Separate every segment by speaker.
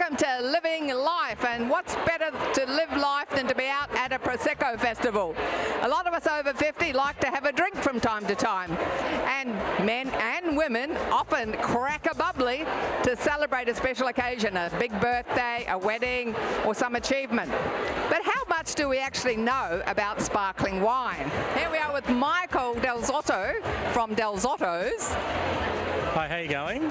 Speaker 1: welcome to Living Life, and what's better to live life than to be out at a Prosecco festival? A lot of us over 50 like to have a drink from time to time, and men and women often crack a bubbly to celebrate a special occasion, a big birthday, a wedding, or some achievement. But how much do we actually know about sparkling wine? Here we are with Michael Del Zotto from Del Zotto's.
Speaker 2: Hi, how you going?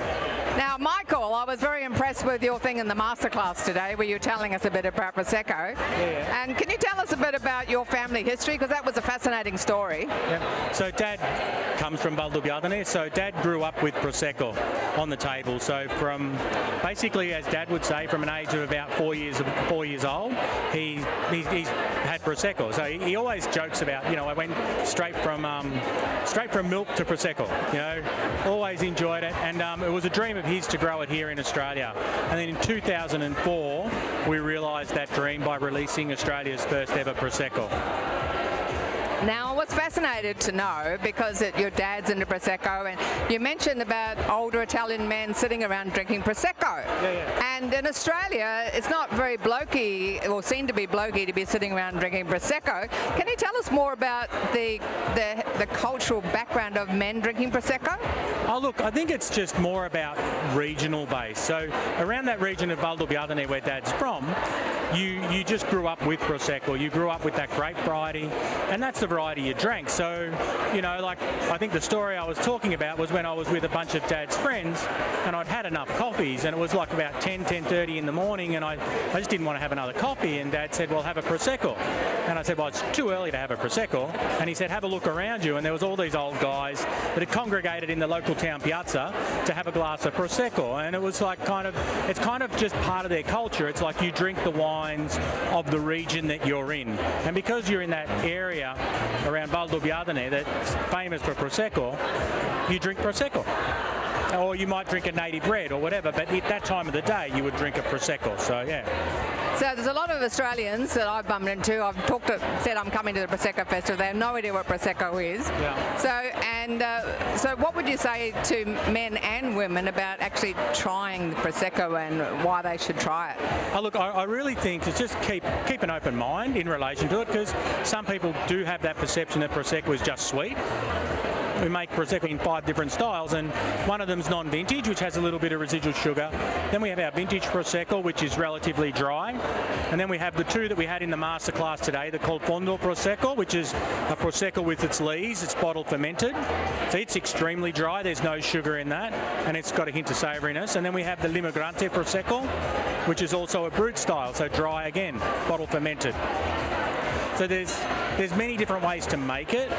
Speaker 1: Now, Michael, I was very impressed with your thing in the masterclass today where you were telling us a bit about Prosecco.
Speaker 2: Yeah.
Speaker 1: And can you tell us a bit about your family history? Because that was a fascinating story.
Speaker 2: Yeah. So Dad comes from Valdobbiadene, so Dad grew up with Prosecco on the table. So from basically, as Dad would say, from an age of about 4 years old, he's had Prosecco. So he always jokes about, I went straight from milk to Prosecco. Always enjoyed it, and it was a dream of his to grow it here in Australia. And then in 2004, we realised that dream by releasing Australia's first ever Prosecco.
Speaker 1: Now, I was fascinated to know, because your dad's into Prosecco, and you mentioned about older Italian men sitting around drinking Prosecco.
Speaker 2: Yeah.
Speaker 1: And in Australia, it's not very blokey, or seen to be blokey, to be sitting around drinking Prosecco. Can you tell us more about the cultural background of men drinking Prosecco?
Speaker 2: Oh, look, I think it's just more about regional base. So around that region of Valdobbiadene where Dad's from, you just grew up with Prosecco. You grew up with that grape variety, and that's the variety you drank. So, I think the story I was talking about was when I was with a bunch of Dad's friends, and I'd had enough coffees, and it was like about 10:30 in the morning, and I just didn't want to have another coffee, and Dad said, well, have a Prosecco. And I said, well, it's too early to have a Prosecco. And he said, have a look around you, and there was all these old guys that had congregated in the local town piazza to have a glass of Prosecco, and it was like it's kind of just part of their culture. It's like you drink the wines of the region that you're in, and because you're in that area around Valdobbiadene that's famous for Prosecco, you drink Prosecco. Or you might drink a native red or whatever, but at that time of the day you would drink a Prosecco, so yeah.
Speaker 1: So there's a lot of Australians that I've bumped into. I've said I'm coming to the Prosecco Festival. They have no idea what Prosecco is.
Speaker 2: Yeah.
Speaker 1: So what would you say to men and women about actually trying the Prosecco and why they should try it?
Speaker 2: Oh, look, I really think it's just keep an open mind in relation to it, because some people do have that perception that Prosecco is just sweet. We make Prosecco in 5 different styles, and one of them is non-vintage, which has a little bit of residual sugar. Then we have our vintage Prosecco, which is relatively dry. And then we have the 2 that we had in the masterclass today. They're called Fondo Prosecco, which is a Prosecco with its lees. It's bottle fermented. So it's extremely dry. There's no sugar in that, and it's got a hint of savouriness. And then we have the Limigrante Prosecco, which is also a brut style, so dry again, bottle fermented. So there's many different ways to make it.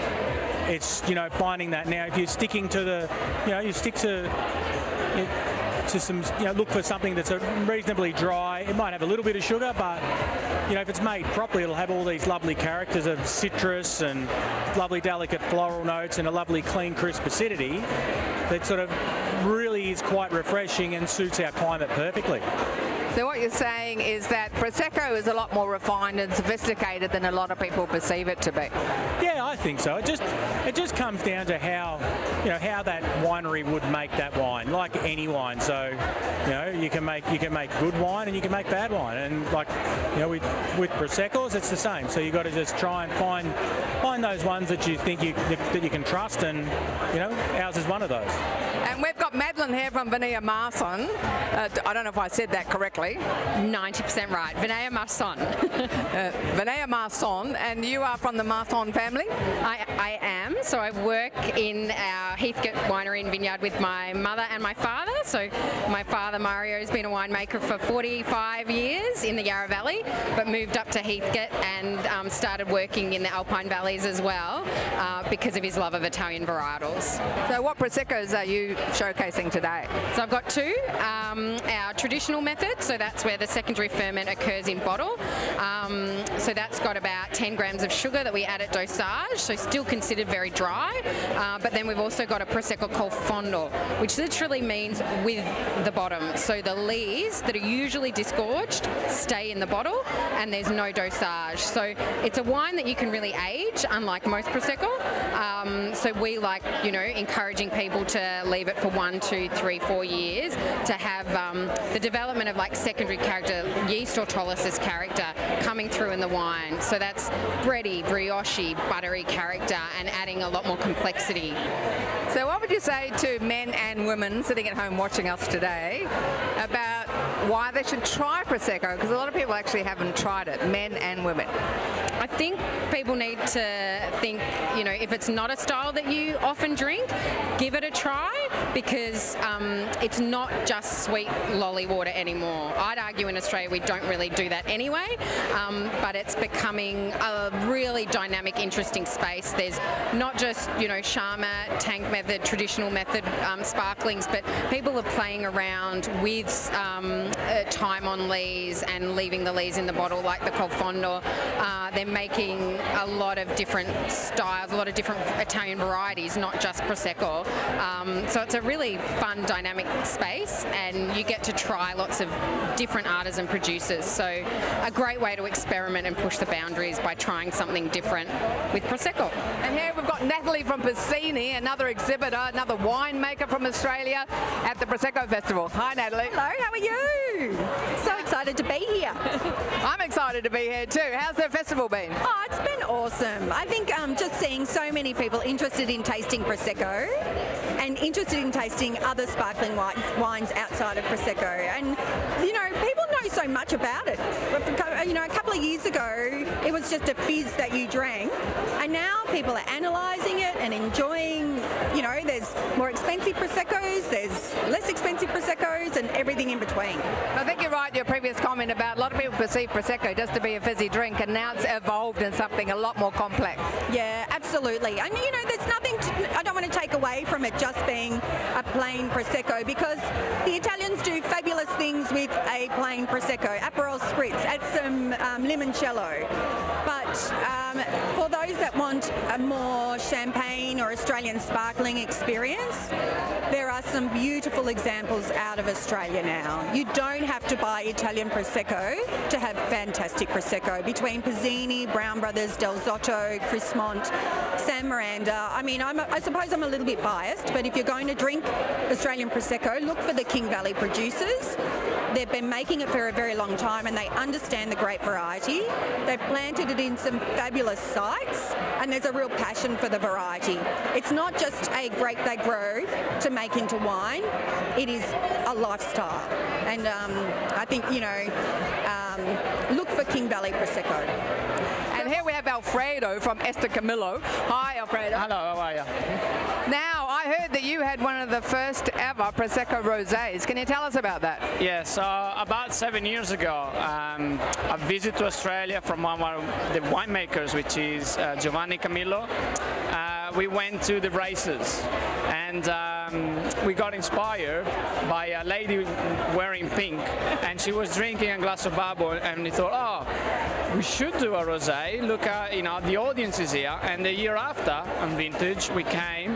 Speaker 2: It's, finding that. Now, if you're sticking to you stick to some, look for something that's reasonably dry. It might have a little bit of sugar, but, if it's made properly, it'll have all these lovely characters of citrus and lovely delicate floral notes and a lovely clean, crisp acidity that sort of really is quite refreshing and suits our climate perfectly.
Speaker 1: So what you're saying is that Prosecco is a lot more refined and sophisticated than a lot of people perceive it to be.
Speaker 2: Yeah, I think so. It just comes down to how that winery would make that wine, like any wine. So, you can make good wine and you can make bad wine, and with Proseccos it's the same. So you got to just try and find those ones that you think that you can trust, and ours is one of those.
Speaker 1: And we've got Madeline here from Vinea Marson. I don't know if I said that correctly.
Speaker 3: 90% right. Vinea Marson.
Speaker 1: Vinea Marson, and you are from the Marson family?
Speaker 3: I am. So I work in our Heathcote winery and vineyard with my mother and my father. So my father, Mario, has been a winemaker for 45 years in the Yarra Valley, but moved up to Heathcote and started working in the Alpine Valleys as well because of his love of Italian varietals.
Speaker 1: So what Proseccos are you showcasing today?
Speaker 3: So I've got 2. Our traditional method, so that's where the secondary ferment occurs in bottle. So that's got about 10 grams of sugar that we add at dosage, so still considered very dry. But then we've also got a Prosecco called Fondo, which literally means with the bottom. So the lees that are usually disgorged stay in the bottle, and there's no dosage. So it's a wine that you can really age, unlike most Prosecco. So we like, encouraging people to leave leave it for 1, 2, 3, 4 years to have the development of like secondary character, yeast autolysis character coming through in the wine. So that's bready, brioche, buttery character and adding a lot more complexity.
Speaker 1: So what would you say to men and women sitting at home watching us today about why they should try Prosecco? Because a lot of people actually haven't tried it, men and women.
Speaker 3: I think people need to think, you know, if it's not a style that you often drink, give it a try, because it's not just sweet lolly water anymore. I'd argue in Australia we don't really do that anyway, but it's becoming a really dynamic, interesting space. There's not just, you know, Charmat, tank method, traditional method sparklings, but people are playing around with time on lees and leaving the lees in the bottle, like the Col Fondo. They're making a lot of different styles, a lot of different Italian varieties, not just Prosecco. So it's a really fun, dynamic space, and you get to try lots of different artisan producers. So a great way to experiment and push the boundaries by trying something different with Prosecco.
Speaker 1: And here we've got Natalie from Piscini, another exhibitor, another winemaker from Australia at the Prosecco Festival. Hi, Natalie.
Speaker 4: Hello, how are you? So excited to be here.
Speaker 1: I'm excited to be here too. How's the festival been?
Speaker 4: Oh, it's been awesome. I think just seeing so many people interested in tasting Prosecco and interested in tasting other sparkling wines outside of Prosecco. And, you know, people know so much about it. You know, a couple of years ago, it was just a fizz that you drank. And now people are analysing it and enjoying, you know, there's more expensive Proseccos, there's less expensive Proseccos and everything in between.
Speaker 1: I think you're right, your previous comment about a lot of people perceive Prosecco just to be a fizzy drink, and now it's evolved in something a lot more complex.
Speaker 4: Yeah, absolutely. And, you know, there's nothing, I don't want to take away from it just being a plain Prosecco, because the Italians do fabulous things with a plain Prosecco. Aperol Spritz, add some limoncello. But for those that want a more champagne or Australian sparkling experience, there are some beautiful examples out of Australia now. You don't have to buy Italian Prosecco to have fantastic Prosecco. Between Pizzini, Brown Brothers, Del Zotto, Crismont, San Miranda, I mean, I suppose I'm a little bit biased, but if you're going to drink Australian Prosecco, look for the King Valley producers. They've been making it for a very long time and they understand the grape variety. They've planted it in some fabulous sites and there's a real passion for the variety. It's not just a grape they grow to make into wine, it is a lifestyle. And I think, you know, look for King Valley Prosecco.
Speaker 1: And here we have Alfredo from Esther Camillo. Hi, Alfredo.
Speaker 5: Hello, how are you?
Speaker 1: Now, I heard that you had one of the first ever Prosecco Rosés. Can you tell us about that?
Speaker 5: Yes, about 7 years ago, a visit to Australia from one of the winemakers, which is Giovanni Camillo. We went to the races and we got inspired by a lady wearing pink, and she was drinking a glass of bubble, and we thought, oh, we should do a rosé. Look at, you know, the audience is here. And the year after, on Vintage, we came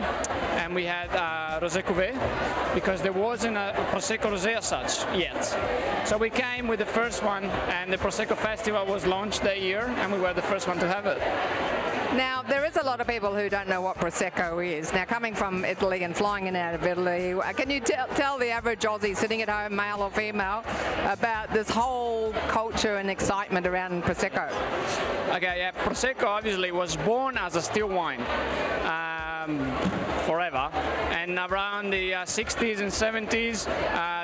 Speaker 5: and we had Rosé Cuvée, because there wasn't a Prosecco Rosé as such yet. So we came with the first one, and the Prosecco Festival was launched that year, and we were the first one to have it.
Speaker 1: Now, there is a lot of people who don't know what Prosecco is. Now, coming from Italy and flying in and out of Italy, can you tell the average Aussie sitting at home, male or female, about this whole culture and excitement around Prosecco?
Speaker 5: Okay, yeah, Prosecco obviously was born as a still wine forever, and around the 60s and 70s,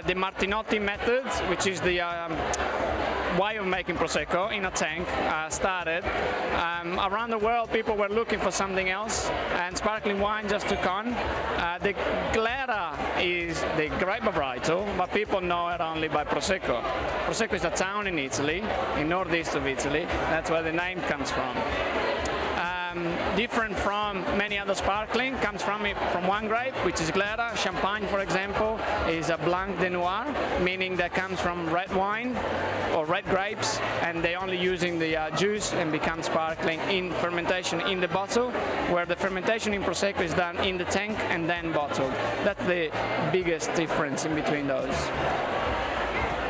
Speaker 5: the Martinotti method, which is the way of making Prosecco in a tank, started. Around the world, people were looking for something else, and sparkling wine just took on. The Glera is the grape varietal, but people know it only by Prosecco. Prosecco is a town in Italy, in northeast of Italy. That's where the name comes from. Different from many other sparkling, comes from one grape, which is Glera. Champagne, for example, is a Blanc de Noir, meaning that comes from red wine or red grapes, and they're only using the juice and become sparkling in fermentation in the bottle, where the fermentation in Prosecco is done in the tank and then bottled. That's the biggest difference in between those.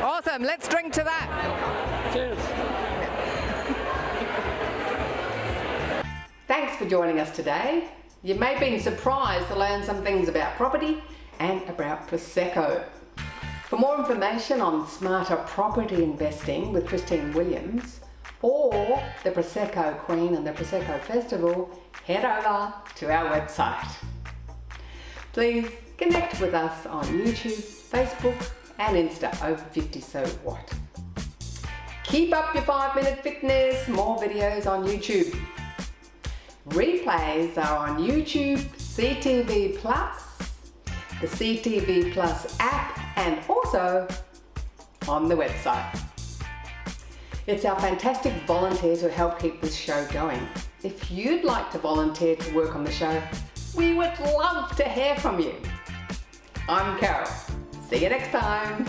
Speaker 1: Awesome, let's drink to that.
Speaker 5: Cheers.
Speaker 1: Thanks for joining us today. You may have been surprised to learn some things about property and about Prosecco. For more information on smarter property investing with Christine Williams or the Prosecco Queen and the Prosecco Festival, head over to our website. Please connect with us on YouTube, Facebook and Insta over 50 So What. Keep up your 5-minute fitness, more videos on YouTube. Replays are on YouTube, CTV Plus, the CTV Plus app and also on the website. It's our fantastic volunteers who help keep this show going. If you'd like to volunteer to work on the show, we would love to hear from you. I'm Carol. See you next time.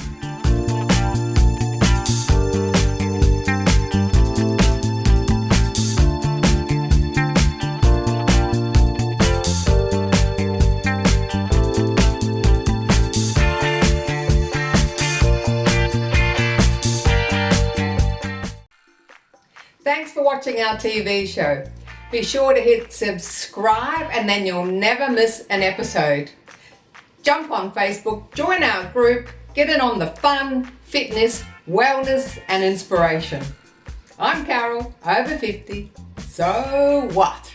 Speaker 1: Thanks for watching our TV show. Be sure to hit subscribe and then you'll never miss an episode. Jump on Facebook, join our group, get in on the fun, fitness, wellness and inspiration. I'm Carol, over 50. So what?